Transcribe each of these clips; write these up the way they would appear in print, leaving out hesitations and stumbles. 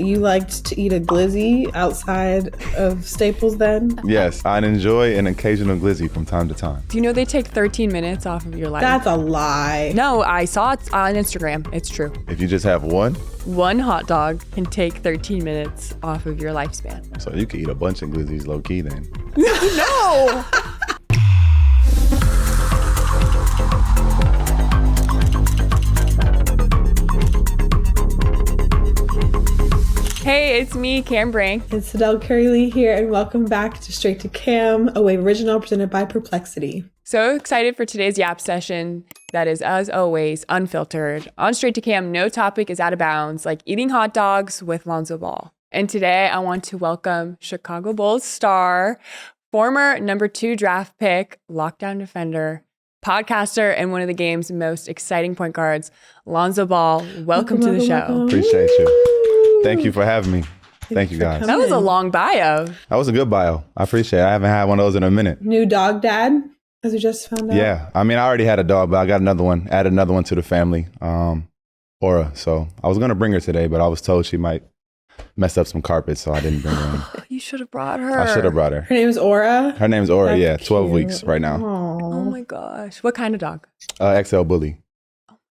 you liked to eat a glizzy outside of Staples then? Yes, I'd enjoy an occasional glizzy from time to time. Do you know they take 13 minutes off of your life? That's a lie. No, I saw it on Instagram. It's true. If you just have one, One hot dog can take 13 minutes off of your lifespan. so you could eat a bunch of glizzies low key then. No! Hey, it's me, Cam Brank. It's Sydel Curley here, and welcome back to Straight to Cam, a Wave original presented by Perplexity. So excited for today's Yap session that is, as always, unfiltered. On Straight to Cam, no topic is out of bounds, like eating hot dogs with Lonzo Ball. And today I want to welcome Chicago Bulls star, former number 2 draft pick, lockdown defender, podcaster, and one of the game's most exciting point guards, Lonzo Ball. Welcome to the show. Welcome. Appreciate you. Thank you for having me. Thank you, guys. That was a long bio. That was a good bio. I appreciate it. I haven't had one of those in a minute. New dog dad, as we just found out. Yeah. I mean, I already had a dog, but I got another one. Added another one to the family, Aura. So I was going to bring her today, but I was told she might mess up some carpets, so I didn't bring her in. You should have brought her. I should have brought her. Her name is Aura. Her name's Aura, That's yeah. 12 cute. weeks right now. Oh my gosh. What kind of dog? XL Bully.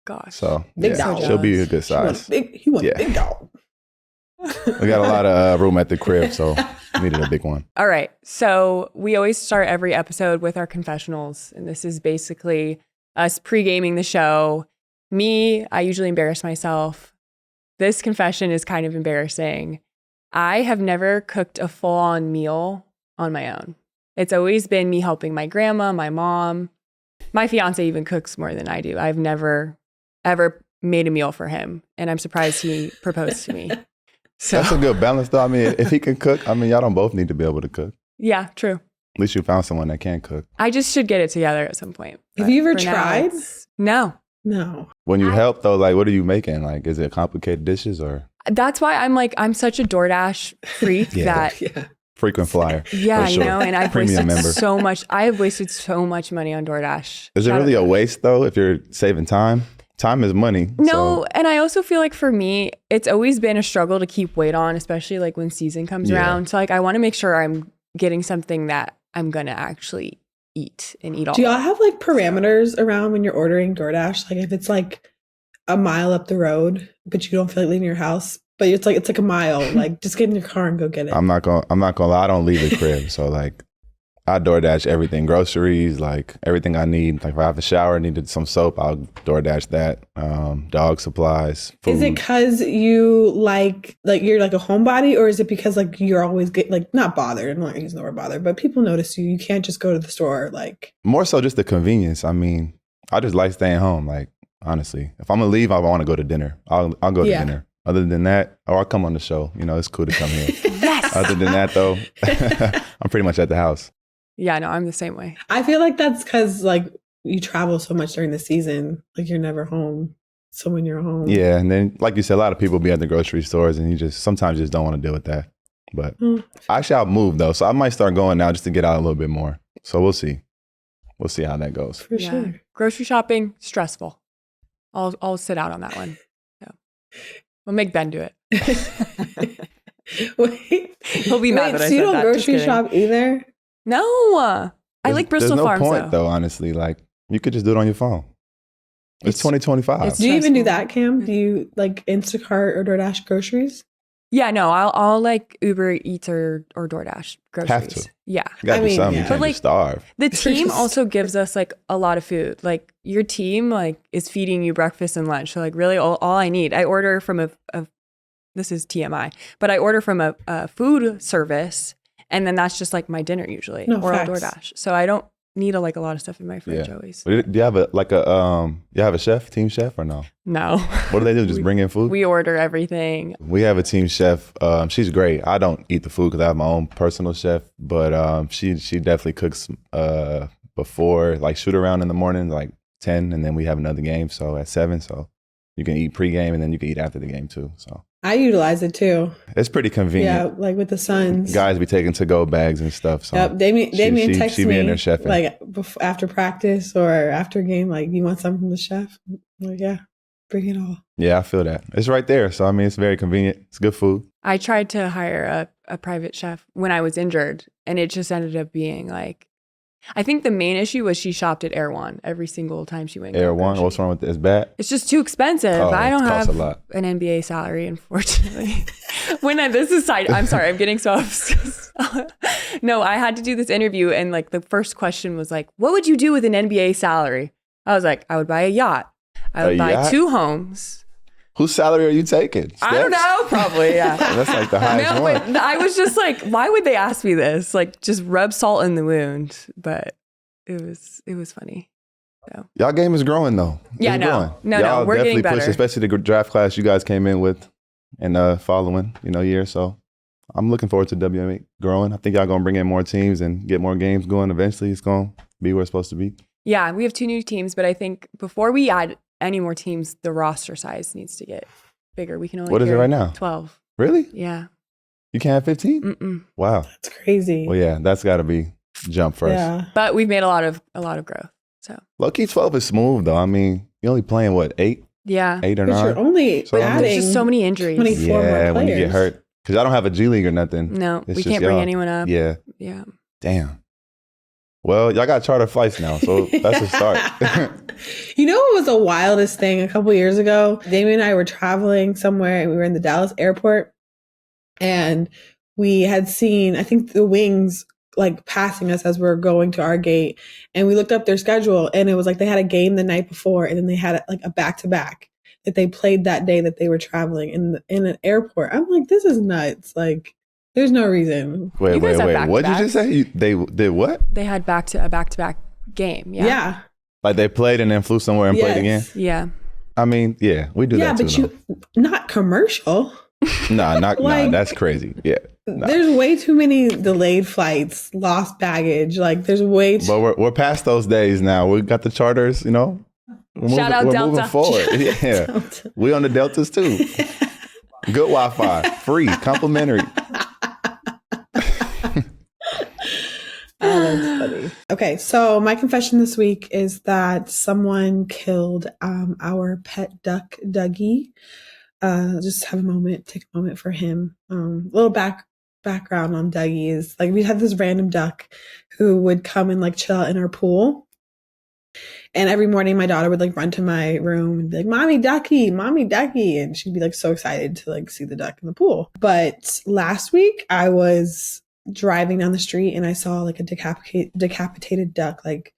Gosh. So Big yeah, dog. she'll be a good size. He wants Yeah. a big dog. We got a lot of room at the crib, so needed a big one. All right. So we always start every episode with our confessionals. And this is basically us pre-gaming the show. Me, I usually embarrass myself. This confession is kind of embarrassing. I have never cooked a full-on meal on my own. It's always been me helping my grandma, my mom. My fiance even cooks more than I do. I've never, ever made a meal for him. And I'm surprised he proposed to me. So, That's a good balance, though. I mean, if he can cook, I mean, y'all don't both need to be able to cook. yeah, true. At least you found someone that can cook. I just should get it together at some point. Have But you ever for now, tried? No. No. When you help, though, like, what are you making? Like, is it complicated dishes or That's why I'm such a DoorDash freak Yeah. that, Yeah. frequent flyer? yeah, For sure. you know, and I've Premium wasted member. I have wasted so much money on DoorDash. Is it Shout really out a to- waste, though, if you're saving time? Time is money. No, So, and I also feel like for me, it's always been a struggle to keep weight on, especially like when season comes Yeah. around. So like I want to make sure I'm getting something that I'm going to actually eat and eat all. Do y'all have like parameters around when you're ordering DoorDash? Like if it's like a mile up the road, but you don't feel like leaving your house, but it's like a mile, like just get in your car and go get it. I'm not gonna lie, I don't leave the crib. So, like, I DoorDash everything, groceries, like everything I need. Like if I have a shower, needed some soap, I'll DoorDash that. Dog supplies, food. Is it because you like you're like a homebody, or is it because like you're always not bothered? I'm not using the word bothered, but people notice you. You can't just go to the store. Like More so just the convenience. I mean, I just like staying home. Like, honestly, if I'm gonna leave, I want to go to dinner. I'll go to Yeah. dinner. Other than that, or I'll come on the show. You know, it's cool to come here. Yes. Other than that, though, I'm pretty much at the house. Yeah, no, I'm the same way. I feel like that's because like you travel so much during the season, like you're never home. So when you're home, Yeah, and then like you said, a lot of people be at the grocery stores, and you sometimes just don't want to deal with that. But actually, I'll move though, so I might start going now just to get out a little bit more. So we'll see. We'll see how that goes. for sure. Grocery shopping, stressful. I'll sit out on that one. Yeah. We'll make Ben do it. Wait, He'll be mad that I so said you don't that. Just grocery kidding. shop either? No. I like Bristol There's no Farms point though, honestly. Like you could just do it on your phone. It's 2025. it's- Do you even do Stressful. that, Cam? Do you like Instacart or DoorDash groceries? Yeah, no, I'll like Uber Eats or DoorDash groceries. Have to. Yeah. You gotta I do mean, something. yeah. You But, can't like, just starve. The team also gives us like a lot of food. Like your team like is feeding you breakfast and lunch. So like really all I need. I order from a this is TMI, but I order from a food service and then that's just like my dinner usually No, or facts. I'll DoorDash. So I don't need a lot of stuff in my fridge Yeah. always. But do you have a chef, team chef or no? No. What do they do? Just bring in food? We order everything. We have a team chef. She's great. I don't eat the food because I have my own personal chef, but she definitely cooks before, like shoot around in the morning, like 10, and then we have another game. So at 7, so you can eat pregame and then you can eat after the game too. So I utilize it too. it's pretty convenient. Yeah, like with the Suns. Guys be taking to-go bags and stuff. So Yep, Damien texts she be me in there chefing. like after practice or after a game, like, you want something from the chef? I'm like, yeah. Bring it all. Yeah, I feel that. It's right there. So, I mean, it's very convenient. It's good food. I tried to hire a private chef when I was injured, and it just ended up being like, I think the main issue was she shopped at Erewhon every single time she went. Erewhon, what's wrong with it? It's bad? It's just too expensive. Oh, I don't it costs have a lot. an NBA salary, unfortunately. I'm sorry, I'm getting so obsessed. No, I had to do this interview, and like the first question was like, what would you do with an NBA salary? I was like, I would buy a yacht. I would buy yacht? 2 homes. Whose salary are you taking? I don't know. Probably, yeah. That's like the highest No, one. but I was just like, why would they ask me this? Like, just rub salt in the wound. But it was funny. So. Y'all game is growing though. Yeah, it's growing. No, we're getting better. Push, especially the draft class you guys came in with and following, year. So I'm looking forward to WNBA growing. I think y'all gonna bring in more teams and get more games going. Eventually, it's gonna be where it's supposed to be. Yeah, we have 2 new teams, but I think before we add any more teams, the roster size needs to get bigger. We can only. What is it right now? 12. Really? Yeah. You can't have 15? Mm-mm. Wow. That's crazy. Well, yeah, that's got to be jump first. Yeah. But we've made a lot of growth. So. Low-key 12 is smooth though. I mean, you're only playing what, 8? Yeah. 8 or But 9? you're only So adding There's just so many injuries. 24 more Yeah, players. when you get hurt. Because I don't have a G League or nothing. No, It's we just can't bring y'all. anyone up. Yeah. Yeah. Damn. Well, y'all got charter flights now, so that's a start. You know what was the wildest thing a couple years ago? Damien and I were traveling somewhere and we were in the Dallas airport and we had seen, I think, the Wings like passing us as we were going to our gate, and we looked up their schedule and it was like they had a game the night before and then they had like a back-to-back that they played that day that they were traveling in an airport. I'm like, this is nuts. Like, there's no reason. Wait. You guys have What did you just say? They did what? They had a back-to-back game. Yeah. Yeah. Like they played and then flew somewhere and played again? Yeah. I mean, yeah, we do Yeah, that too. but not commercial. Nah, Like- that's crazy. Yeah. Nah. There's way too many delayed flights, lost baggage. Like, there's way too. But we're past those days now. We got the charters, We're Shout out we're Delta. moving forward. Yeah. Delta. We on the Deltas too. Good Wi-Fi, free, complimentary. Oh, that's funny. Okay, so my confession this week is that someone killed our pet duck, Dougie. Just have a moment, take a moment for him. Little background on Dougie is like we had this random duck who would come and like chill out in our pool. And every morning my daughter would like run to my room and be like, Mommy Ducky, Mommy Ducky. And she'd be like so excited to like see the duck in the pool. But last week I was driving down the street and I saw like a decapitated duck. Like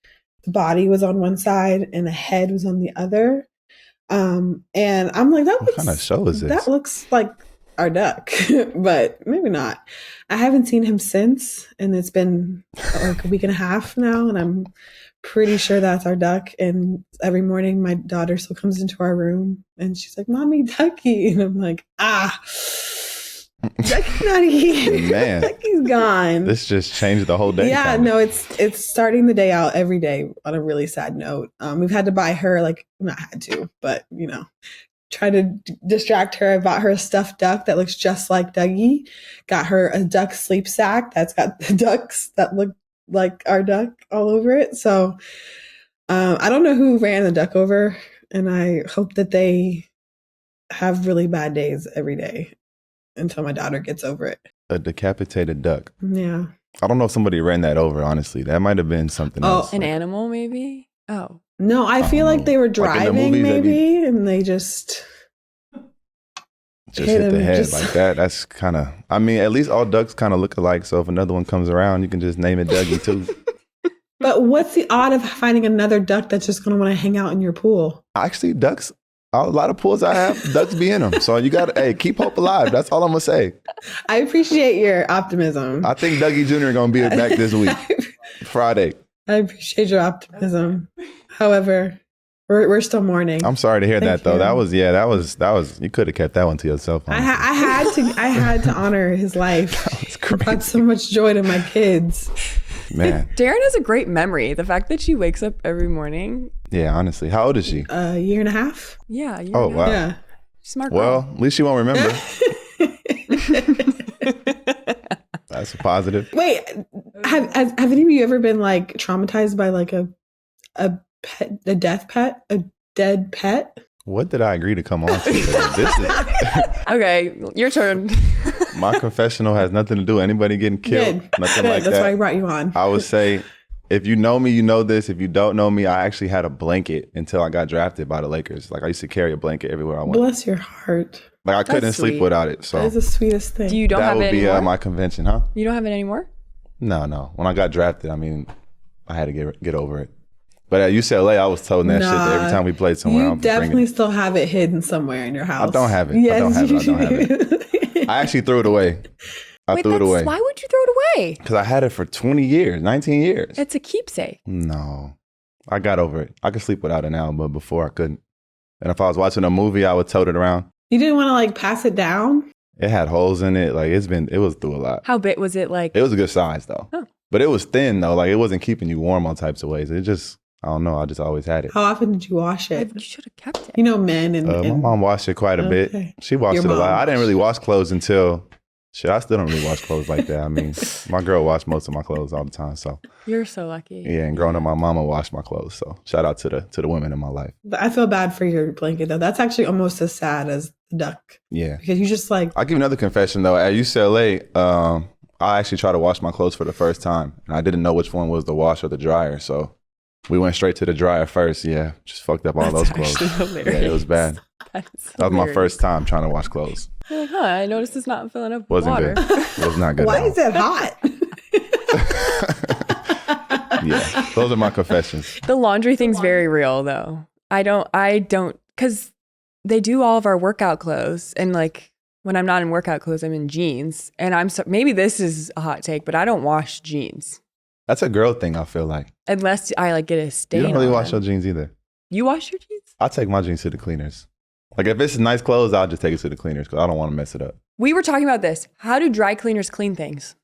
the body was on one side and the head was on the other. And I'm like, What kind of show is this? That looks like our duck, but maybe not. I haven't seen him since, and it's been like a week and a half now, and I'm pretty sure that's our duck. And every morning my daughter still comes into our room and she's like, Mommy Ducky. And I'm like, Ducky's not here. Man. Ducky's gone. This just changed the whole day. Yeah, kinda. no, it's starting the day out every day on a really sad note. We've had to buy her, like, not had to, but try to distract her. I bought her a stuffed duck that looks just like Dougie. Got her a duck sleep sack that's got the ducks that look like our duck all over it. So I don't know who ran the duck over, and I hope that they have really bad days every day until my daughter gets over it. A decapitated duck. Yeah. I don't know if somebody ran that over, honestly. That might have been something else. An animal, maybe? Oh. No, I feel don't like know. they were Like in the driving movies, maybe, and they just hit the him, head just- like that. That's kind of, I mean, at least all ducks kind of look alike. So if another one comes around, you can just name it Dougie too. But what's the odd of finding another duck that's just going to want to hang out in your pool? Actually, ducks, a lot of pools I have, ducks be in them. So you got to, keep hope alive. That's all I'm going to say. I appreciate your optimism. I think Dougie Jr. going to be back this week, Friday. I appreciate your optimism. However, we're still mourning. I'm sorry to hear Thank that though. you. That was, you could have kept that one to yourself. I honestly. had to honor his life. That's It brought crazy. so much joy to my kids. Man. Darren has a great memory. The fact that she wakes up every morning. Yeah, honestly. How old is she? A year and a half. Yeah. Oh, wow. Yeah. Smart girl. Well, at least she won't remember. That's a positive. Wait, have any of you ever been like traumatized by like a pet, a death pet, a dead pet? What did I agree to come on to? This is Okay, your turn. my confessional has nothing to do with anybody getting killed. Good. Nothing Good. like That's that. why I brought you on. I would say, if you know me, you know this. If you don't know me, I actually had a blanket until I got drafted by the Lakers. Like I used to carry a blanket everywhere I went. Bless your heart. Like I couldn't sleep sweet. without it. So That is the sweetest thing. You don't that have would it be anymore? my convention, huh? You don't have it anymore? No. When I got drafted, I mean, I had to get over it. But at UCLA, I was told that shit that every time we played somewhere. You I'm definitely still have it hidden somewhere in your house. I don't have it. Yes, I don't have you it. I actually threw it away. I threw it away. Why would you throw it away? Because I had it for 20 years, 19 years. It's a keepsake. No. I got over it. I can sleep without it now, but before I couldn't. And if I was watching a movie, I would tote it around. You didn't want to like pass it down? It had holes in it. Like it was through a lot. How big was it? Like It was a good size though. Oh. But it was thin though. Like it wasn't keeping you warm all types of ways. It just, I don't know. I just always had it. How often did you wash it? you should have kept it. You know, men and, My mom washed it quite a Okay. bit. She washed Your it a lot. mom I didn't really washed wash clothes until, shit, I still don't really wash clothes like that. I mean, my girl washed most of my clothes all the time. So You're so lucky. yeah, and growing up, my mama washed my clothes. So shout out to the women in my life. I feel bad for your blanket though. That's actually almost as sad as the duck Yeah. because you just like I'll give you another confession though. At UCLA, I actually tried to wash my clothes for the first time, and I didn't know which one was the wash or the dryer. So we went straight to the dryer first. Yeah, just fucked up all That's those clothes. actually hilarious. Yeah, it was bad. That That was my first time trying to wash clothes. You're like, I noticed it's not filling up with Wasn't water. good. It was not good. why at all. is it hot? Yeah, those are my confessions. The laundry thing's very real though. I don't, because they do all of our workout clothes. And like when I'm not in workout clothes, I'm in jeans. And maybe this is a hot take, but I don't wash jeans. That's a girl thing, I feel like. Unless I like get a stain You don't really on wash them. your jeans either. You wash your jeans? I take my jeans to the cleaners. Like if it's nice clothes, I'll just take it to the cleaners because I don't want to mess it up. We were talking about this. How do dry cleaners clean things?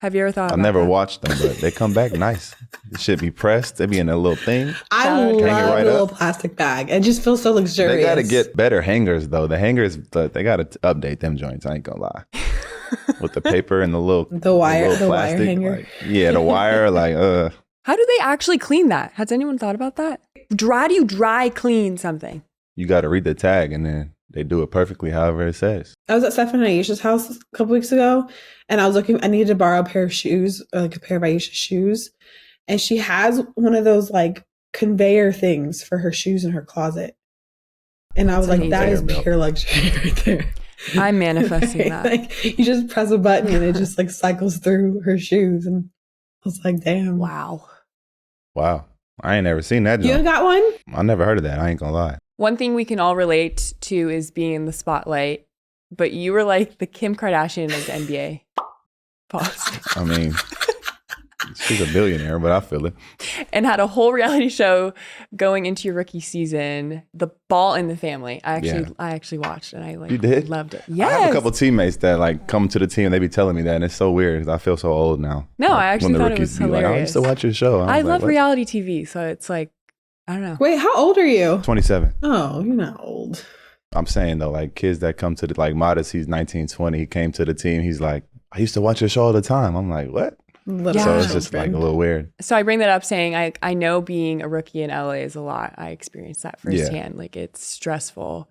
Have you ever thought I've about never that? watched them, but they come back nice. It should be pressed. They be in a little thing. I Hang it love right the little up. plastic bag. It just feels so luxurious. They got to get better hangers though. The hangers, they got to update them joints. I ain't gonna lie. With the paper and the little wire little hanger. like, yeah, the wire. Like, How do they actually clean that? Has anyone thought about that? How do you dry clean something? you got to read the tag, and then they do it perfectly, however it says. I was at Steph and Aisha's house a couple weeks ago, and I needed to borrow a pair of shoes, like a pair of Aisha's shoes. And she has one of those like conveyor things for her shoes in her closet. And I was That's like, that is amazing. pure luxury right there. I'm manifesting that. Like, you just press a button and it just like cycles through her shoes. And I was like, damn. Wow. Wow, I ain't never seen that. You Joint. got one? I never heard of that. I ain't gonna lie. One thing we can all relate to is being in the spotlight, but you were like the Kim Kardashian of the NBA. Pause. I mean, she's a billionaire, but I feel it. And had a whole reality show going into your rookie season, The Ball in the Family. I actually watched and I like You did? loved it. Yes. I have a couple teammates that like come to the team and they be telling me that, and it's so weird 'cause I feel so old now. No, Like, I actually when the thought it rookies was be like, I hilarious. used to watch your show. I was love like, what? reality TV, so it's like, I don't know. Wait, how old are you? 27. Oh, you're not old. I'm saying though, like kids that come to the like Modest, he's 19, 20. He came to the team. He's like, I used to watch your show all the time. I'm like, what? Little So Yeah. it's just like a children. little weird. So I bring that up saying I know being a rookie in LA is a lot. I experienced that firsthand. Like it's stressful.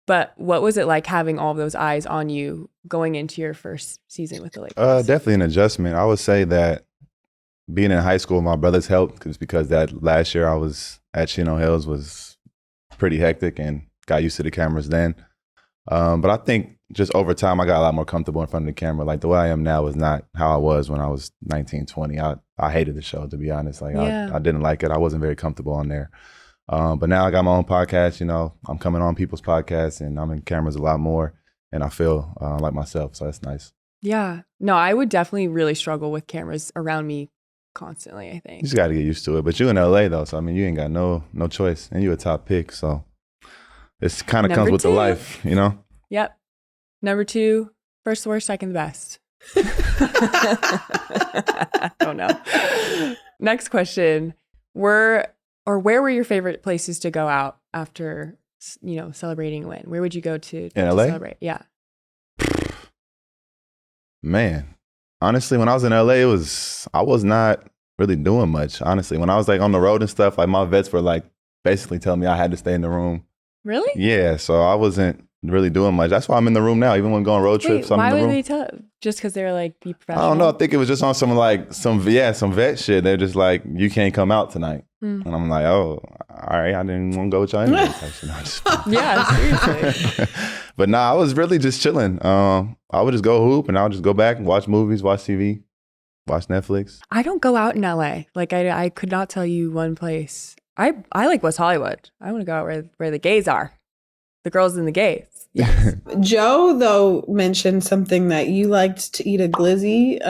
But what was it like having all of those eyes on you going into your first season with the Lakers? Definitely an adjustment. I would say that being in high school, my brothers helped because that last year I was at Chino Hills was pretty hectic and got used to the cameras then. But I think just over time, I got a lot more comfortable in front of the camera. Like the way I am now is not how I was when I was 19, 20. I hated the show, to be honest. Like Yeah. I didn't like it. I wasn't very comfortable on there. But now I got my own podcast, I'm coming on people's podcasts and I'm in cameras a lot more and I feel like myself. So that's nice. Yeah. No, I would definitely really struggle with cameras around me constantly, I You think. just got to get used to it. But you in LA though, so I mean, you ain't got no choice, and you a top pick, so it's kind of comes Number with the two. life, Yep. Number 2, first the worst, second the best. Oh no. Next question. Where were your favorite places to go out after, celebrating a win? Where would you go to LA? celebrate? Yeah. Man, honestly, when I was in LA, I was not really doing much. Honestly, when I was like on the road and stuff, like my vets were like basically telling me I had to stay in the room Really? Yeah, so I wasn't really doing much. That's why I'm in the room now. Even when going road trips, I'm why in the would room. they tell? Just because they're like, be I professional? don't know. I think it was just on some vet shit. They're just like, you can't come out tonight. And I'm like, oh, all right. I didn't want to go with y'all anyway. Yeah, seriously. But nah, I was really just chilling. I would just go hoop and I'll just go back and watch movies, watch TV, watch Netflix. I don't go out in LA. Like I could not tell you one place. I like West Hollywood. I want to go out where the gays are. The girls and the gays. Yes. Joe, though, mentioned something that you liked to eat a glizzy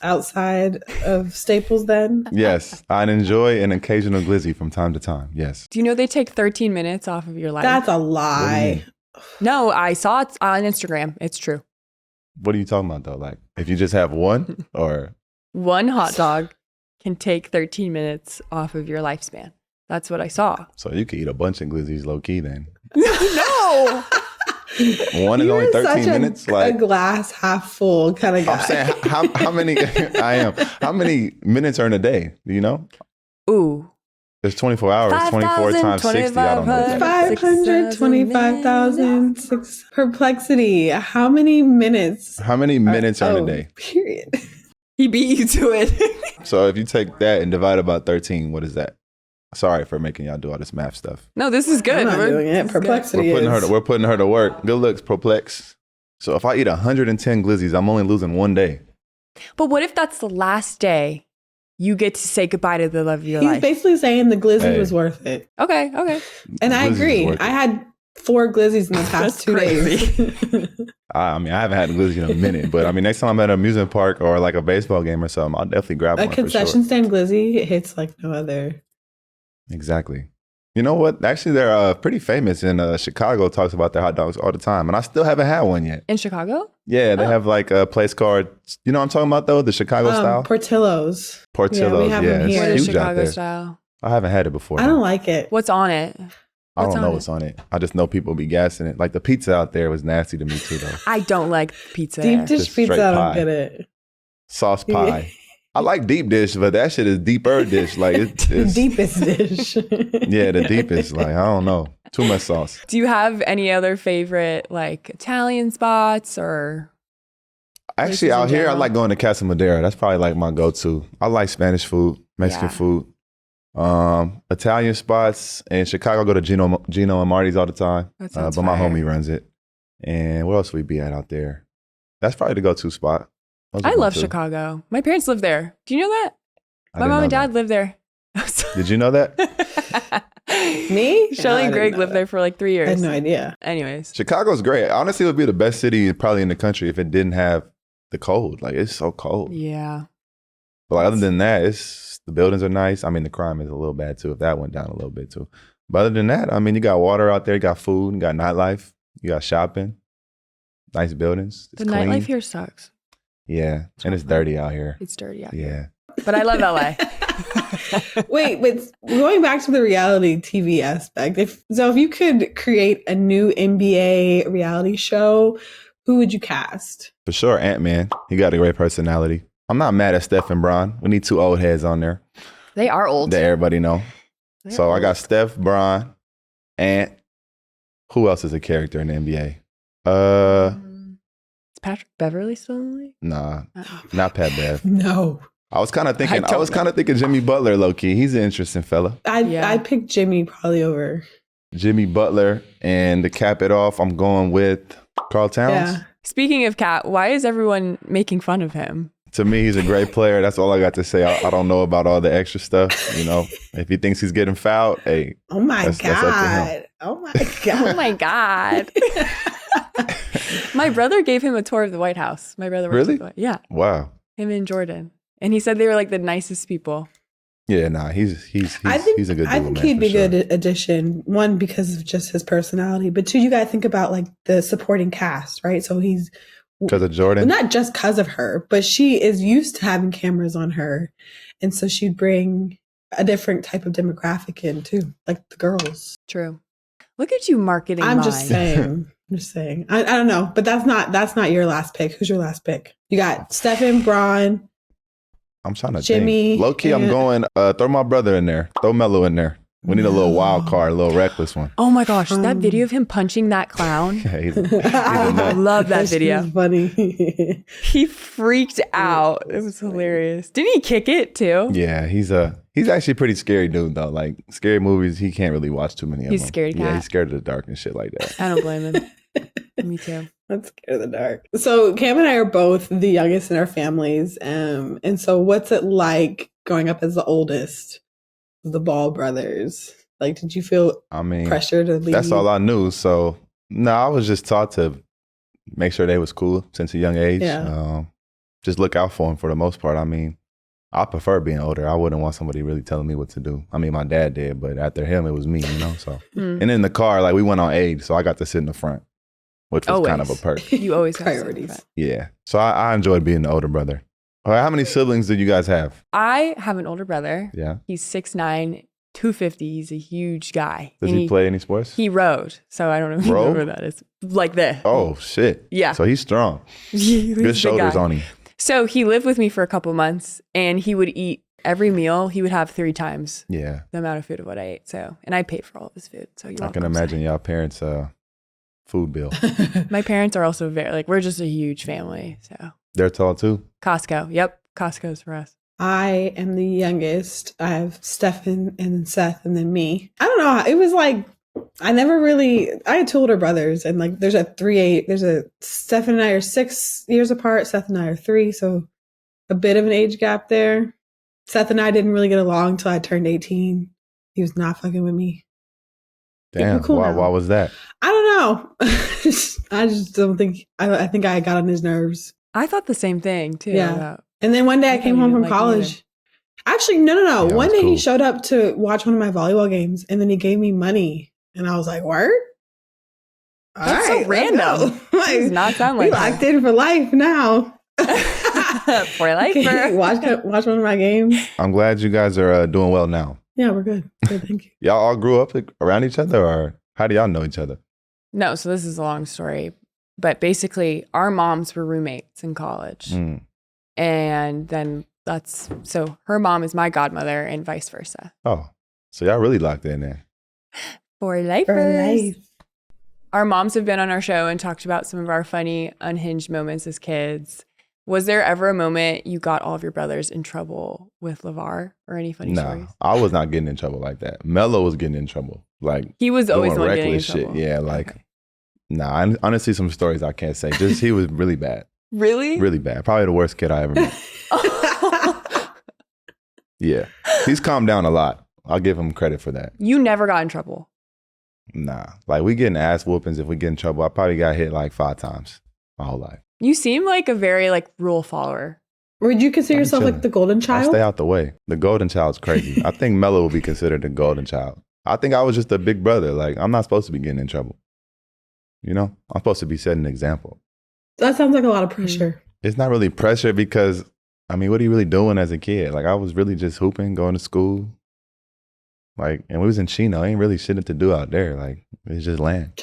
outside of Staples then. Yes, I'd enjoy an occasional glizzy from time to time. Yes. Do you know they take 13 minutes off of your life? That's a lie. No, I saw it on Instagram. It's true. What are you talking about, though? Like, if you just have one or... One hot dog can take 13 minutes off of your lifespan. That's what I saw. So you could eat a bunch of glizzies low key then. No. One is only 13 minutes. Like a glass half full kind of guy. I'm saying how many I am. How many minutes are in a day? Do you know? Ooh. There's 24 hours. 24 times 60. I don't know. 525,006 perplexity. How many minutes? How many minutes are in a day? Period. He beat you to it. So if you take that and divide it by 13, what is that? Sorry for making y'all do all this math stuff. No, this is good. I'm not doing it. Perplexity We're putting her to work. Good looks, Perplex. So if I eat 110 glizzies, I'm only losing one day. But what if that's the last day you get to say goodbye to the love of your life? He's basically saying the glizzy was worth it. Okay. And I agree. I had 4 glizzies in the past 2 days. I mean, I haven't had a glizzy in a minute, but I mean, next time I'm at an amusement park or like a baseball game or something, I'll definitely grab one. A concession stand glizzy hits like no other. Exactly. You know what? Actually, they're pretty famous in Chicago. Talks about their hot dogs all the time, and I still haven't had one yet. In Chicago? Yeah, they have like a place called, you know what I'm talking about though? The Chicago style? Portillo's. Portillo's, Yeah, we have them here. What is huge out Chicago there. style? I haven't had it before. I don't like it. What's on it? I don't know what's on it. I just know people be gassing it. Like the pizza out there was nasty to me too though. I don't like pizza. Deep dish Just pizza, straight I don't pie. get it. Sauce pie. I like deep dish, but that shit is deeper dish. Like it's deepest dish. Yeah, the deepest. Like, I don't know. Too much sauce. Do you have any other favorite like Italian spots or? Actually, out here, I like going to Casa Madera. That's probably like my go-to. I like Spanish food, Mexican food, Italian spots. In Chicago, I go to Gino and Marty's all the time. But my homie runs it. And where else we be at out there? That's probably the go-to spot. I love Chicago. My parents live there. Do you know that? My mom and dad live there. Did you know that? Me? Shelly and Greg lived there for like 3 years. I had no idea. Anyways. Chicago's great. Honestly, it would be the best city probably in the country if it didn't have the cold. Like, it's so cold. Yeah. But like, other than that, the buildings are nice. I mean, the crime is a little bad too, if that went down a little bit too. But other than that, I mean, you got water out there, you got food, you got nightlife, you got shopping, nice buildings. The nightlife here sucks. Yeah, and it's dirty out here. It's dirty out here. But I love LA. Wait, but going back to the reality TV aspect, if you could create a new NBA reality show, who would you cast? For sure, Ant-Man. He got a great personality. I'm not mad at Steph and Bron. We need 2 old heads on there. They are old. That everybody know. So I got Steph, Bron, Ant. Who else is a character in the NBA? Is Patrick Beverly still in the league? Nah, not Pat Bev. No. I was kind of thinking Jimmy Butler, low key. He's an interesting fella. I picked Jimmy probably over Jimmy Butler, and to cap it off, I'm going with Karl Towns. Yeah. Speaking of Cat, why is everyone making fun of him? To me, he's a great player. That's all I got to say. I don't know about all the extra stuff. You know, if he thinks he's getting fouled, hey. Oh my God. That's up to him. Oh my God. Oh my God. My brother gave him a tour of the White House. My brother works at the White House. Yeah. Wow. Him and Jordan. And he said they were like the nicest people. Yeah, nah, he's a good dude. I think he'd be a good addition. One, because of just his personality, but 2, you got to think about like the supporting cast, right? So he's because of Jordan, not just because of her, but she is used to having cameras on her, and so she'd bring a different type of demographic in too, like the girls. True. Look at you marketing. I'm just saying. I don't know, but that's not your last pick. Who's your last pick? You got Stephen, Bron. I'm trying to Jimmy, think. Low key, I'm going, throw my brother in there. Throw Melo in there. We need a little wild card, a little reckless one. Oh my gosh, that video of him punching that clown. Yeah, he's a I nut. love that video. That's funny. He freaked out. It was hilarious. Didn't he kick it too? Yeah, he's actually a pretty scary dude though. Like scary movies, he can't really watch too many of them. He's scared cat. Yeah, he's scared of the dark and shit like that. I don't blame him. Me too. I'm scared of the dark. So Cam and I are both the youngest in our families. And so what's it like growing up as the oldest of the Ball brothers? Like, did you feel pressure to leave? That's all I knew. So no, I was just taught to make sure they was cool since a young age. Yeah. Just look out for them for the most part. I mean, I prefer being older. I wouldn't want somebody really telling me what to do. I mean, my dad did, but after him, it was me, you know? So, and in the car, like we went on age, so I got to sit in the front, which was kind of a perk. You always have priorities. Yeah. So I enjoyed being the older brother. All right, how many siblings did you guys have? I have an older brother. Yeah. He's 6'9", 250. He's a huge guy. Does he play any sports? He rowed. So I don't know if you know where that is. Like this. Oh, shit. Yeah. So he's strong. Good shoulders on him. So he lived with me for a couple months, and he would eat every meal. He would have 3 times the amount of food of what I ate. So, and I paid for all of his food. So I can imagine y'all parents' food bill. My parents are also we're just a huge family. So they're tall too? Costco. Yep. Costco's for us. I am the youngest. I have Stefan and then Seth and then me. I don't know. It was like, I had 2 older brothers, and like there's Stefan and I are 6 years apart. Seth and I are 3. So a bit of an age gap there. Seth and I didn't really get along until I turned 18. He was not fucking with me. Damn. Cool why was that? I don't know. I just don't think, I think I got on his nerves. I thought the same thing too. Yeah. And then one day I came home from college. Actually, no. Yeah, one day cool. he showed up to watch one of my volleyball games, and then he gave me money. And I was like, word? That's so random. Does not sound like we locked in for life now. For life. Watch one of my games. I'm glad you guys are doing well now. Yeah, we're good. Good, thank you. Y'all all grew up around each other, or how do y'all know each other? No, so this is a long story. But basically, our moms were roommates in college. And then so her mom is my godmother and vice versa. Oh, so y'all really locked in there. For life. Our moms have been on our show and talked about some of our funny, unhinged moments as kids. Was there ever a moment you got all of your brothers in trouble with LeVar or any funny stories? I was not getting in trouble like that. Melo was getting in trouble. Like he was always the one getting in shit. trouble. Yeah, like honestly, some stories I can't say. Just he was really bad. Really? Really bad. Probably the worst kid I ever met. Yeah. He's calmed down a lot. I'll give him credit for that. You never got in trouble? Nah. Like we getting ass whoopings if we get in trouble. I probably got hit like 5 times my whole life. You seem like a very rule follower. Would you consider yourself like the golden child? I stay out the way. The golden child's crazy. I think Melo will be considered the golden child. I think I was just a big brother. Like I'm not supposed to be getting in trouble. You know? I'm supposed to be setting an example. That sounds like a lot of pressure. It's not really pressure because, I mean, what are you really doing as a kid? Like, I was really just hooping, going to school. Like, and we was in Chino. Ain't really shit to do out there. Like, it's just land.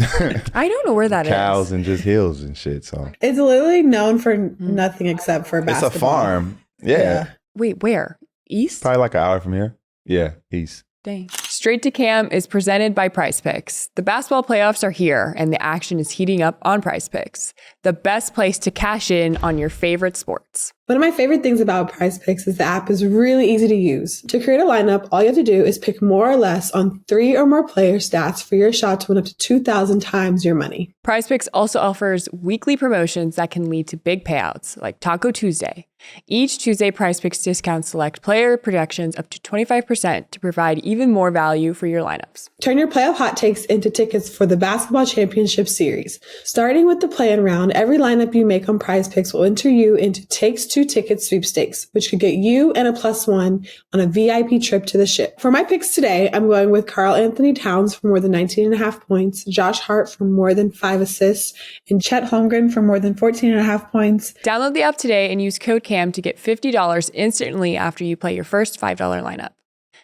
I don't know where that Cows and just hills and shit. So it's literally known for nothing except for basketball. It's a farm. Yeah. Wait, where? East? Probably like an hour from here. Yeah, east. Dang. Straight to Cam is presented by Prize Picks. The basketball playoffs are here, and the action is heating up on Prize Picks, the best place to cash in on your favorite sports. One of my favorite things about Prize Picks is the app is really easy to use. To create a lineup, all you have to do is pick more or less on 3 or more player stats for your shot to win up to 2,000 times your money. Prize Picks also offers weekly promotions that can lead to big payouts, like Taco Tuesday. Each Tuesday, Prize Picks discounts select player projections up to 25% to provide even more value for your lineups. Turn your playoff hot takes into tickets for the Basketball Championship Series. Starting with the play-in round, every lineup you make on Prize Picks will enter you into Takes 2 ticket sweepstakes, which could get you and a +1 on a VIP trip to the ship. For my picks today, I'm going with Karl Anthony Towns for more than 19.5 points, Josh Hart for more than 5 assists, and Chet Holmgren for more than 14.5 points. Download the app today and use code CAM to get $50 instantly after you play your first $5 lineup.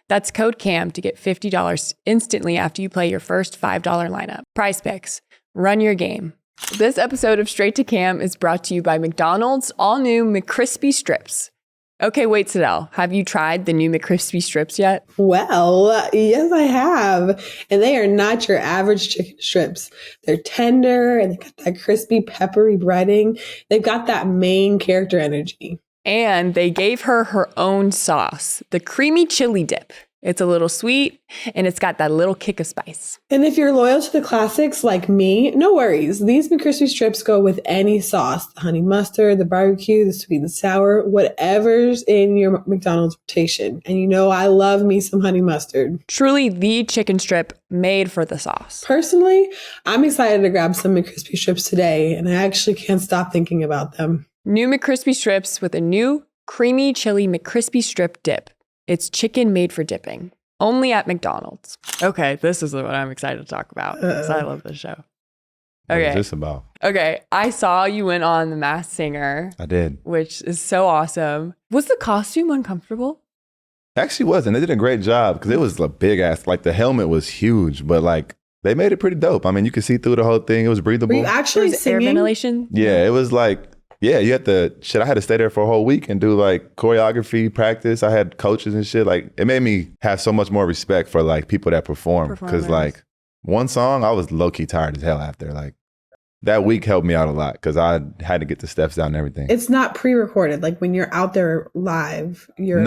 That's code CAM to get $50 instantly after you play your first $5 lineup. Prize Picks. Run your game. This episode of Straight to Cam is brought to you by McDonald's all-new McCrispy Strips. Okay, wait, Sydel, have you tried the new McCrispy strips yet? Well, yes, I have. And they are not your average chicken strips. They're tender and they got that crispy, peppery breading. They've got that main character energy. And they gave her her own sauce, the creamy chili dip. It's a little sweet and it's got that little kick of spice. And if you're loyal to the classics like me, no worries. These McCrispy strips go with any sauce, the honey mustard, the barbecue, the sweet and sour, whatever's in your McDonald's rotation. And you know I love me some honey mustard. Truly the chicken strip made for the sauce. Personally, I'm excited to grab some McCrispy strips today, and I actually can't stop thinking about them. New McCrispy strips with a new creamy chili McCrispy strip dip. It's chicken made for dipping. Only at McDonald's. Okay, this is what I'm excited to talk about because I love this show. Okay. What is this about? Okay, I saw you went on The Masked Singer. I did. Which is so awesome. Was the costume uncomfortable? Actually wasn't. They did a great job because it was a big ass, like the helmet was huge, but like they made it pretty dope. I mean, you could see through the whole thing. It was breathable. Were you actually There's air singing? ventilation? Yeah, it was like, yeah, you had to, I had to stay there for a whole week and do like choreography practice. I had coaches and shit. Like it made me have so much more respect for like people that perform. Because like one song, I was low key tired as hell after. Like that week helped me out a lot because I had to get the steps down and everything. It's not pre-recorded. Like when you're out there live, you're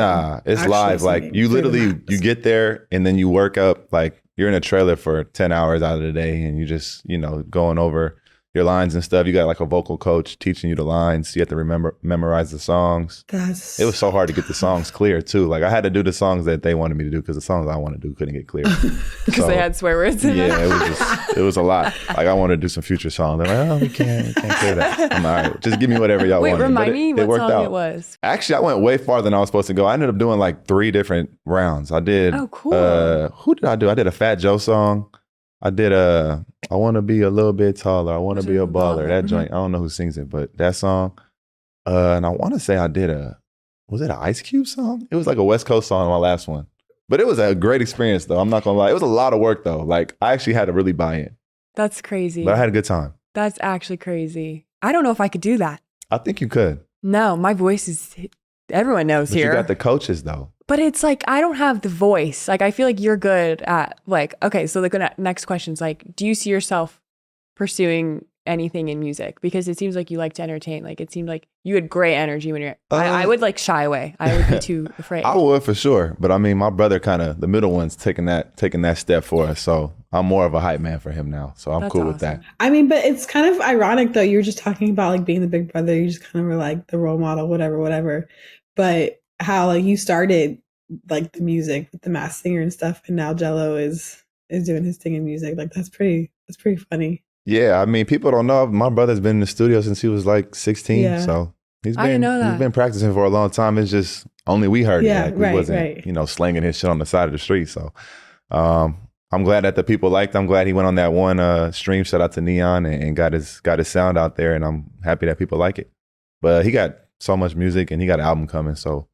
it's live. Like you literally, you get there and then you work up, like you're in a trailer for 10 hours out of the day and you just, you know, going over your lines and stuff. You got like a vocal coach teaching you the lines. You have to memorize the songs. It was so hard to get the songs clear too. Like I had to do the songs that they wanted me to do because the songs I wanted to do couldn't get clear. Because they had swear words in them. Yeah, it was a lot. Like I wanted to do some Future songs. They're like, oh, we can't clear that. I'm all right, just give me whatever y'all want. Wait, remind me what song it was. Actually, I went way farther than I was supposed to go. I ended up doing like 3 different rounds. I did. Oh, cool. Who did I do? I did a Fat Joe song. I did I want to be a little bit taller. I want to be a baller. That joint, I don't know who sings it, but that song. And I want to say I did was it an Ice Cube song? It was like a West Coast song, my last one. But it was a great experience though. I'm not going to lie. It was a lot of work though. Like I actually had to really buy in. That's crazy. But I had a good time. That's actually crazy. I don't know if I could do that. I think you could. No, my voice is, everyone knows but here. You got the coaches though. But it's like, I don't have the voice. Like, I feel like you're good at like, okay, so the next question is like, do you see yourself pursuing anything in music? Because it seems like you like to entertain. Like, it seemed like you had great energy when you're, I would like shy away. I would be too afraid. I would for sure. But I mean, my brother the middle one's taking that step for us. So I'm more of a hype man for him now. So I'm cool with that. I mean, but it's kind of ironic though. You were just talking about like being the big brother. You just kind of were like the role model, whatever. But how like you started like the music with the Masked Singer and stuff, and now Jello is doing his thing in music. Like that's pretty funny. Yeah, I mean, people don't know my brother's been in the studio since he was like 16. Yeah. So he's been practicing for a long time. It's just only we heard it. Like we wasn't slanging his shit on the side of the street. So I'm glad that the people liked him. I'm glad he went on that one stream. Shout out to Neon and got his sound out there, and I'm happy that people like it. But he got so much music and he got an album coming. So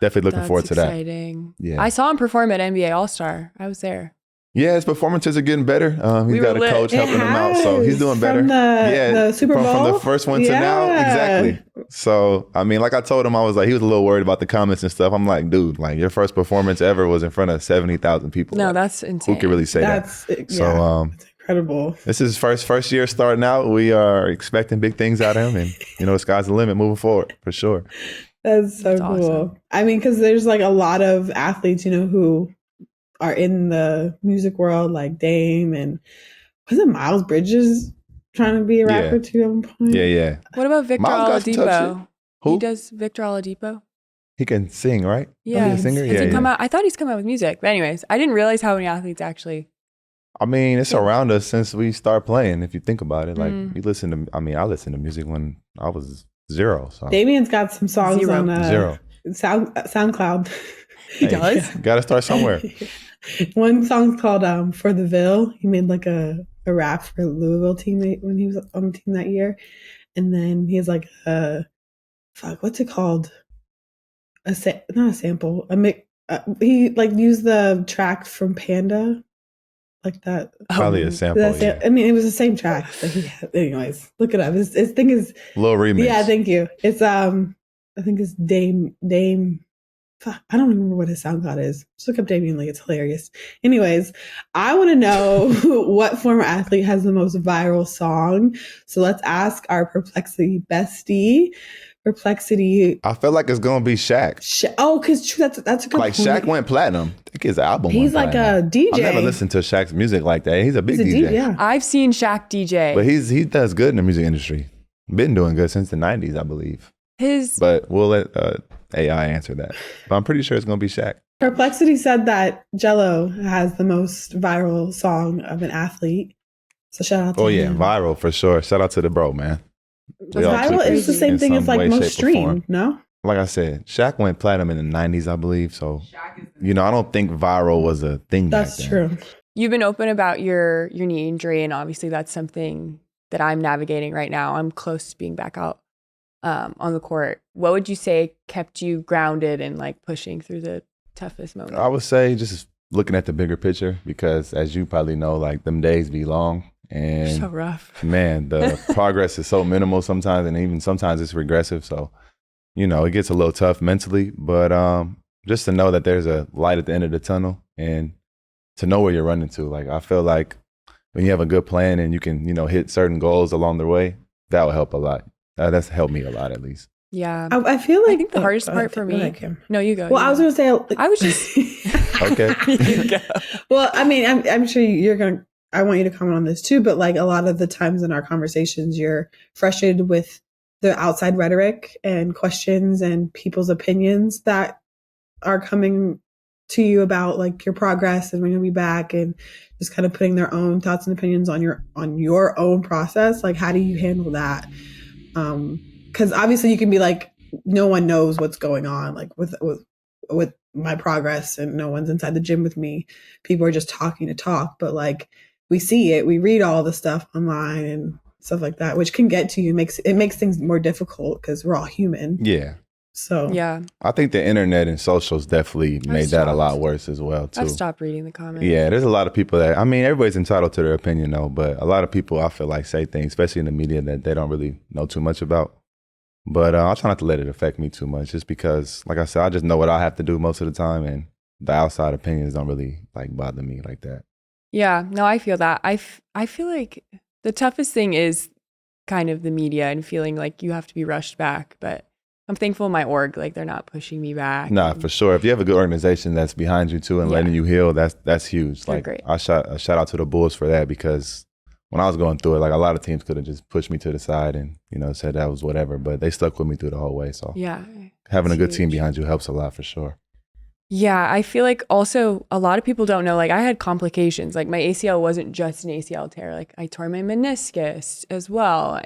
definitely looking forward to that. Exciting. Yeah. I saw him perform at NBA All-Star. I was there. Yeah, his performances are getting better. He's got a coach helping him out, so he's doing better. The Super Bowl? From the first one to now, exactly. So, I mean, like I told him, I was like, he was a little worried about the comments and stuff. I'm like, dude, like your first performance ever was in front of 70,000 people. No, like, that's insane. Who could really say that? So, it's incredible. This is his first year starting out. We are expecting big things out of him, and the sky's the limit moving forward for sure. That's cool. Awesome. I mean, because there's like a lot of athletes, who are in the music world, like Dame, and wasn't Miles Bridges trying to be a rapper too at one point? Yeah. What about Victor Oladipo? Who? He does Victor Oladipo. He can sing, right? Yeah. Is he a singer? Has he come out? I thought he's come out with music. But anyways, I didn't realize how many athletes actually. I mean, it's around us since we start playing. If you think about it, like I listened to music when I was 0. So Damien's got some songs on SoundCloud. He does. Got to start somewhere. One song's called "For the Ville." He made like a rap for Louisville teammate when he was on the team that year, and then he has like what's it called? Not a sample. He like used the track from Panda, like that. Probably a sample. I mean, it was the same track that he had. Anyways, look it up. His thing is little remix. Yeah, thank you. It's I think it's Dame. I don't remember what his SoundCloud is. Just look up Damian Lee. It's hilarious. Anyways, I want to know what former athlete has the most viral song. So let's ask our Perplexity bestie. Perplexity. I feel like it's gonna be Shaq. Because that's a good like point. Shaq went platinum. I think his album. He's went like platinum. a DJ. I never listened to Shaq's music like that. He's a big DJ. Yeah. I've seen Shaq DJ. But he does good in the music industry. Been doing good since the 90s, I believe. But we'll let AI answer that. But I'm pretty sure it's gonna be Shaq. Perplexity said that Jello has the most viral song of an athlete. So shout out to him. Oh yeah, viral for sure. Shout out to the bro, man. Viral is the same thing as like most streamed, no? Like I said, Shaq went platinum in the 90s, I believe. So, I don't think viral was a thing back then. That's true. You've been open about your knee injury, and obviously that's something that I'm navigating right now. I'm close to being back out on the court. What would you say kept you grounded and like pushing through the toughest moment? I would say just looking at the bigger picture, because as you probably know, like them days be long. And so rough. Man, the progress is so minimal sometimes, and even sometimes it's regressive. So, it gets a little tough mentally, but just to know that there's a light at the end of the tunnel and to know where you're running to. Like, I feel like when you have a good plan and you can, hit certain goals along the way, that will help a lot. That's helped me a lot, at least. Yeah. I feel like I think the hardest part for me. No, you go. Well, I was going to say. I was just. Okay. You go. Well, I mean, I'm sure you're going to. I want you to comment on this too, but like a lot of the times in our conversations, you're frustrated with the outside rhetoric and questions and people's opinions that are coming to you about like your progress and when you'll be back, and just kind of putting their own thoughts and opinions on your own process. Like, how do you handle that? Because obviously you can be like, no one knows what's going on, like with my progress, and no one's inside the gym with me. People are just talking to talk, but like, we see it, we read all the stuff online and stuff like that, which can get to you. It makes things more difficult because we're all human. Yeah. So yeah, I think the internet and socials definitely made that a lot worse as well too. I've stopped reading the comments. Yeah, there's a lot of people that, everybody's entitled to their opinion though, but a lot of people I feel like say things, especially in the media, that they don't really know too much about. But I'll try not to let it affect me too much, just because, like I said, I just know what I have to do most of the time, and the outside opinions don't really like bother me like that. Yeah, no, I feel that. I feel like the toughest thing is kind of the media and feeling like you have to be rushed back. But I'm thankful my org, like they're not pushing me back. Nah, for sure. If you have a good organization that's behind you too and letting you heal, that's huge. They're like great. I shout out to the Bulls for that, because when I was going through it, like a lot of teams could have just pushed me to the side and, said that was whatever, but they stuck with me through the whole way. So yeah, having a good team behind you helps a lot for sure. Yeah, I feel like also a lot of people don't know, like I had complications. Like my ACL wasn't just an ACL tear. Like I tore my meniscus as well.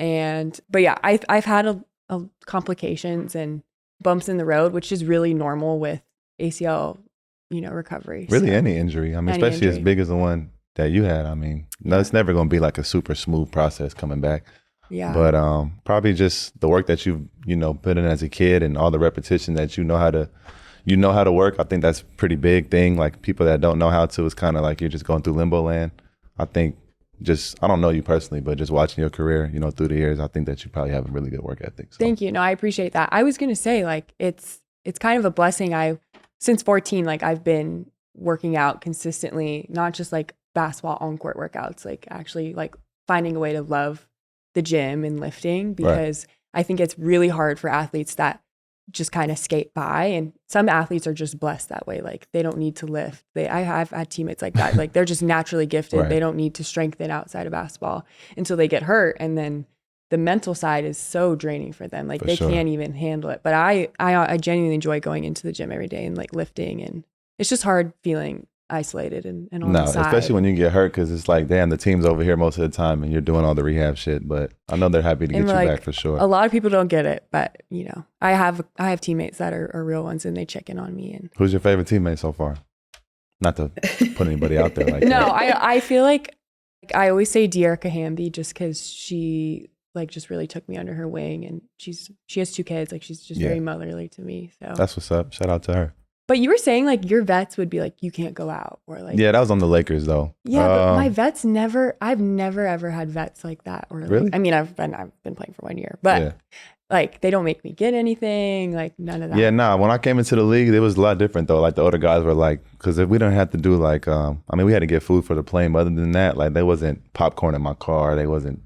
But yeah, I've had a complications and bumps in the road, which is really normal with ACL, recovery. Really, any injury. Especially as big as the one that you had. No, it's never going to be like a super smooth process coming back. Yeah. But probably just the work that you've, put in as a kid and all the repetition that you know how to work. I think that's a pretty big thing. Like people that don't know how to, it's kind of like you're just going through limbo land. I think I don't know you personally, but just watching your career, through the years, I think that you probably have a really good work ethic. So. Thank you. No, I appreciate that. I was going to say like, it's kind of a blessing. Since 14, like I've been working out consistently, not just like basketball on court workouts, like actually like finding a way to love the gym and lifting, because I think it's really hard for athletes that just kind of skate by, and some athletes are just blessed that way. Like they don't need to lift. I've had teammates like that. Like they're just naturally gifted. Right. They don't need to strengthen outside of basketball until they get hurt. And then the mental side is so draining for them. Like they can't even handle it. But I genuinely enjoy going into the gym every day and like lifting, and it's just hard feeling isolated and on the side. Especially when you get hurt, because it's like, damn, the team's over here most of the time and you're doing all the rehab shit. But I know they're happy to get you back for sure. A lot of people don't get it, but I have teammates that are real ones, and they check in on me. And who's your favorite teammate so far? Not to put anybody out there like no, that. I feel like I always say Dearica Hamby, just because she like just really took me under her wing, and she has 2 kids. Like she's just very motherly to me. So that's what's up. Shout out to her. But you were saying like your vets would be like, you can't go out, or like. Yeah, that was on the Lakers though. Yeah, but my vets I've never ever had vets like that. Or like, really? I've been playing for 1 year, but Like, they don't make me get anything, like none of that. Yeah, nah. When I came into the league, it was a lot different though. Like the older guys were like, because if we didn't have to do like, I mean, we had to get food for the plane. But other than that, like, there wasn't popcorn in my car. They wasn't,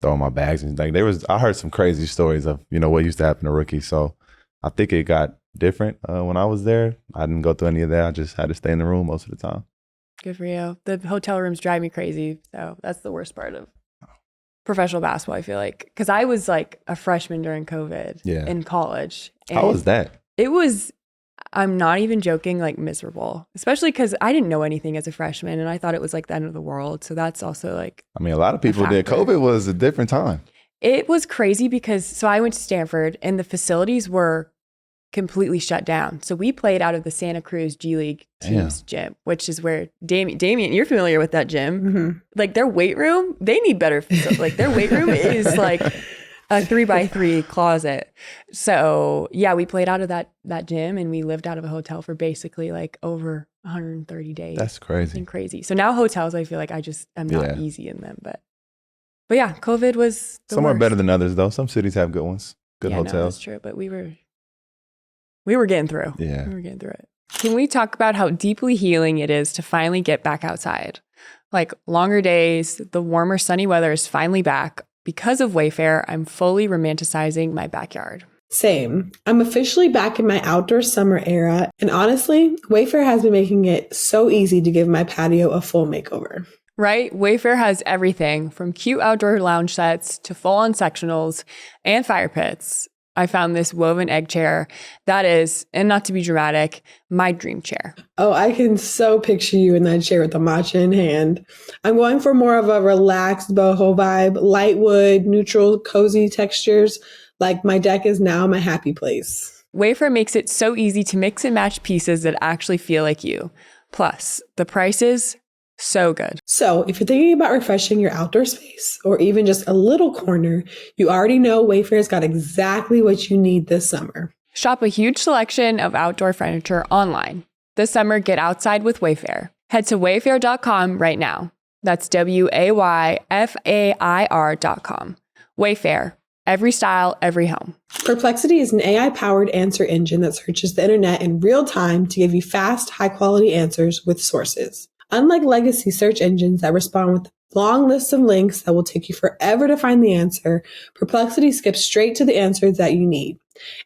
throwing my bags and like there was. I heard some crazy stories of what used to happen to rookies. So I think it got different when I was there. I didn't go through any of that. I just had to stay in the room most of the time. Good for you. The hotel rooms drive me crazy. So that's the worst part of professional basketball, I feel like. Because I was like a freshman during COVID in college. How was that? It was, I'm not even joking, like miserable. Especially because I didn't know anything as a freshman and I thought it was like the end of the world. So that's also like, I mean, a lot of people did. COVID was a different time. It was crazy because, so I went to Stanford and the facilities were completely shut down. So we played out of the Santa Cruz G League team's gym, which is where Damien, you're familiar with that gym. Mm-hmm. Like their weight room, they need better facilities. Like their weight room is like a 3x3 closet. So yeah, we played out of that gym and we lived out of a hotel for basically like over 130 days. That's crazy. Something crazy. So now hotels, I feel like I'm not easy in them, but yeah, COVID was some are better than others though. Some cities have good ones, good hotels. No, that's true, but we were getting through. Yeah. We were getting through it. Can we talk about how deeply healing it is to finally get back outside? Like longer days, the warmer sunny weather is finally back. Because of Wayfair, I'm fully romanticizing my backyard. Same. I'm officially back in my outdoor summer era. And honestly, Wayfair has been making it so easy to give my patio a full makeover. Right? Wayfair has everything from cute outdoor lounge sets to full-on sectionals and fire pits. I found this woven egg chair that is, and not to be dramatic, my dream chair. Oh, I can so picture you in that chair with the matcha in hand. I'm going for more of a relaxed boho vibe, light wood, neutral, cozy textures. Like my deck is now my happy place. Wayfair makes it so easy to mix and match pieces that actually feel like you. Plus, the prices, so good. So if you're thinking about refreshing your outdoor space or even just a little corner, you already know Wayfair's got exactly what you need this summer. Shop a huge selection of outdoor furniture online. This summer, get outside with Wayfair. Head to wayfair.com right now. That's WAYFAIR.com. Wayfair. Every style, every home. Perplexity is an AI-powered answer engine that searches the internet in real time to give you fast, high-quality answers with sources. Unlike legacy search engines that respond with long lists of links that will take you forever to find the answer, Perplexity skips straight to the answers that you need.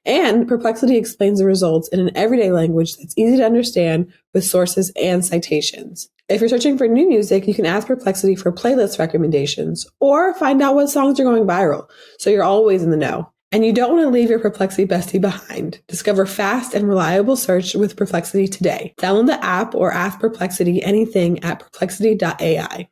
And Perplexity explains the results in an everyday language that's easy to understand with sources and citations. If you're searching for new music, you can ask Perplexity for playlist recommendations or find out what songs are going viral, so you're always in the know. And you don't want to leave your Perplexity bestie behind. Discover fast and reliable search with Perplexity today. Download the app or ask Perplexity anything at perplexity.ai.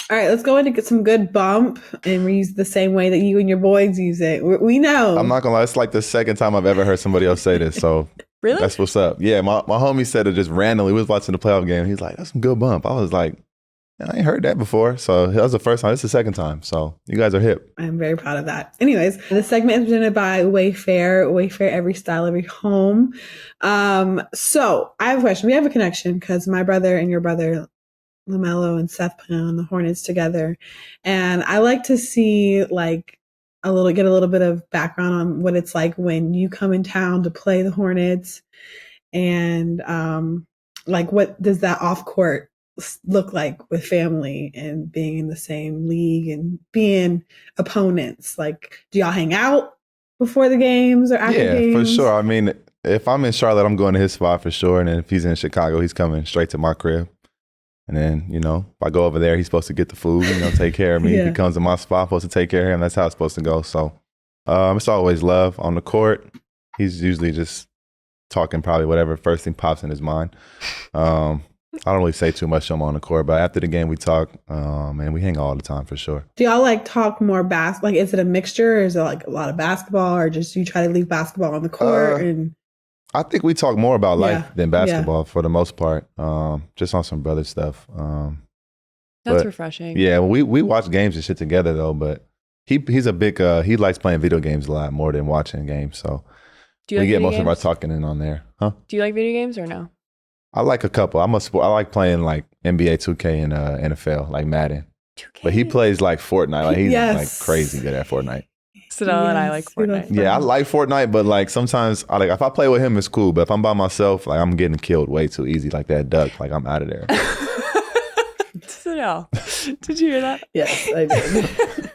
All right, let's go in and get some good bump and we use the same way that you and your boys use it. We know. I'm not gonna lie, it's like the second time I've ever heard somebody else say this. So really? That's what's up. Yeah, my homie said it just randomly. We was watching the playoff game. He's like, that's some good bump. I was like, I ain't heard that before. So that was the first time. This is the second time. So you guys are hip. I'm very proud of that. Anyways, the segment is presented by Wayfair. Wayfair, every style, every home. So I have a question. We have a connection because my brother and your brother, LaMelo and Seth, put on the Hornets together. And I like to see get a little bit of background on what it's like when you come in town to play the Hornets. And what does that off court look like with family and being in the same league and being opponents? Like, do y'all hang out before the games or after games? Yeah, for sure. I mean, if I'm in Charlotte, I'm going to his spot for sure. And then if he's in Chicago, he's coming straight to my crib. And then, if I go over there, he's supposed to get the food, take care of me. If he comes to my spot, I'm supposed to take care of him. That's how it's supposed to go. So it's always love on the court. He's usually just talking probably whatever first thing pops in his mind. I don't really say too much to him on the court, but after the game we talk, and we hang all the time for sure. Do y'all talk more basketball? Is it a mixture, or is it a lot of basketball, or just you try to leave basketball on the court? I think we talk more about life than basketball for the most part, just on some brother stuff. That's refreshing. Yeah, we watch games and shit together though, but he's a big, he likes playing video games a lot more than watching games, so we get most of our talking in on there. Huh? Do you like video games or no? I like a couple. I like playing NBA 2K and NFL, like Madden. 2K. But he plays Fortnite. He's crazy good at Fortnite. Sydel and I like Fortnite. Yeah, I like Fortnite, but like sometimes if I play with him, it's cool. But if I'm by myself, like I'm getting killed way too easy, like that duck. Like I'm out of there. Sydel, did you hear that? Yes, I did.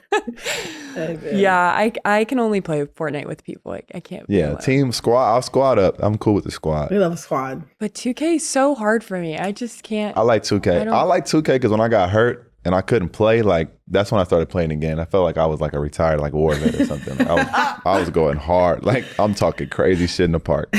Yeah, I can only play Fortnite with people. Like I can't. Yeah, team squad. I'll squad up. I'm cool with the squad. We love a squad. But 2K is so hard for me. I just can't. I like 2K. I like 2K because when I got hurt and I couldn't play, like that's when I started playing again. I felt like I was like a retired like war vet or something. Like, I was going hard. Like I'm talking crazy shit in the park.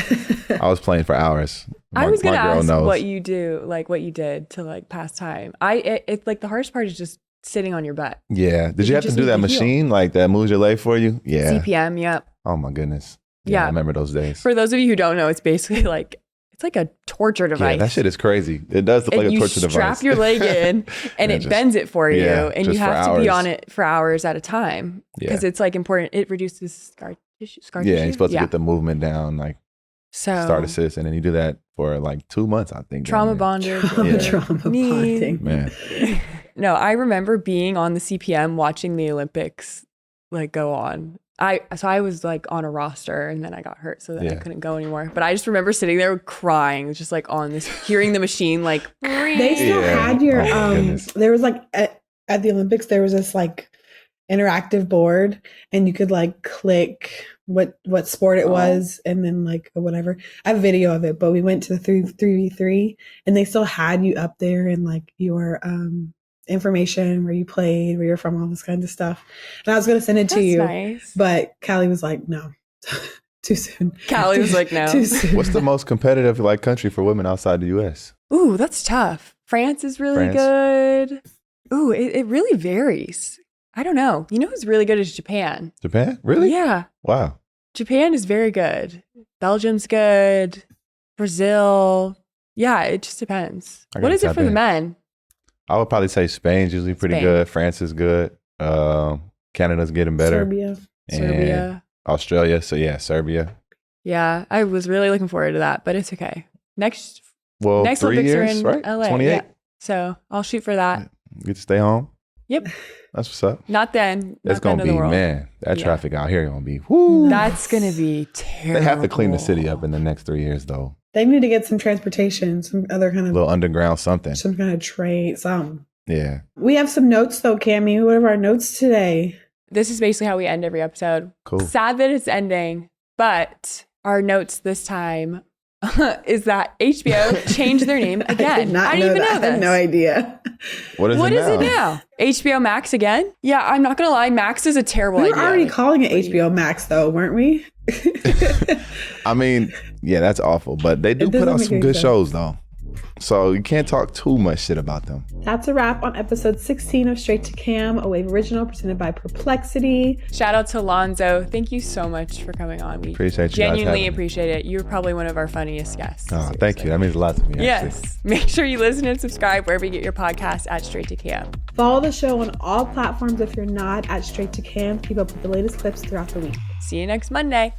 I was playing for hours. I was gonna ask what you do, like what you did to like pass time. It's like the hardest part is just sitting on your butt. Yeah. Did you have to do that machine like that moves your leg for you? Yeah. CPM. Yep. Oh my goodness. Yeah. I remember those days. For those of you who don't know, it's basically like it's like a torture device. Yeah, that shit is crazy. It does look like a torture device. You strap your leg in and it bends it for you, and you have to be on it for hours at a time because it's like important. It reduces scar tissue. Yeah, you're supposed to get the movement down, like start assist, and then you do that for like 2 months, I think. Trauma bonded. Trauma bonding. Man. No, I remember being on the CPM watching the Olympics like go on. I was like on a roster and then I got hurt, so then I couldn't go anymore. But I just remember sitting there crying, just like on this, hearing the machine like. They still had your there was like at the Olympics there was this like interactive board, and you could like click what sport it was, and then like whatever. I have a video of it, but we went to the 3v3, and they still had you up there and like your information, where you played, where you're from, all this kind of stuff. And I was going to send it to you, nice. But Callie was like, no, too soon. Callie was like, no. Too soon. What's the most competitive like country for women outside the U.S.? Ooh, that's tough. France is really good. Ooh, it really varies. I don't know. You know who's really good is Japan. Japan? Really? Yeah. Wow. Japan is very good. Belgium's good. Brazil. Yeah, it just depends. What is it for the men? I would probably say Spain's usually pretty good. France is good. Canada's getting better. Serbia. Australia. So yeah, Serbia. Yeah, I was really looking forward to that, but it's okay. Next 3 Olympics years, are in right? LA. 28. Yeah. So I'll shoot for that. Get to stay home. Yep. That's what's up. Not then. It's going to be, man, that traffic out here going to be, whoo. That's going to be terrible. They have to clean the city up in the next 3 years, though. They need to get some transportation, some other kind of... little underground something. Some kind of train, some. Yeah. We have some notes, though, Cammie. What are our notes today? This is basically how we end every episode. Cool. Sad that it's ending, but our notes this time is that HBO changed their name again. I didn't even know this. I had no idea. What is it now? HBO Max again? Yeah, I'm not going to lie. Max is a terrible idea. We were already calling it HBO Max, though, weren't we? I mean, yeah, that's awful. But they do put out some good shows, though. So you can't talk too much shit about them. That's a wrap on episode 16 of Straight to Cam, a Wave original presented by Perplexity. Shout out to Lonzo. Thank you so much for coming on. We appreciate you. Genuinely appreciate it. You're probably one of our funniest guests. Oh, thank you. That means a lot to me. Yes. Actually. Make sure you listen and subscribe wherever you get your podcast at Straight to Cam. Follow the show on all platforms if you're not at Straight to Cam. Keep up with the latest clips throughout the week. See you next Monday.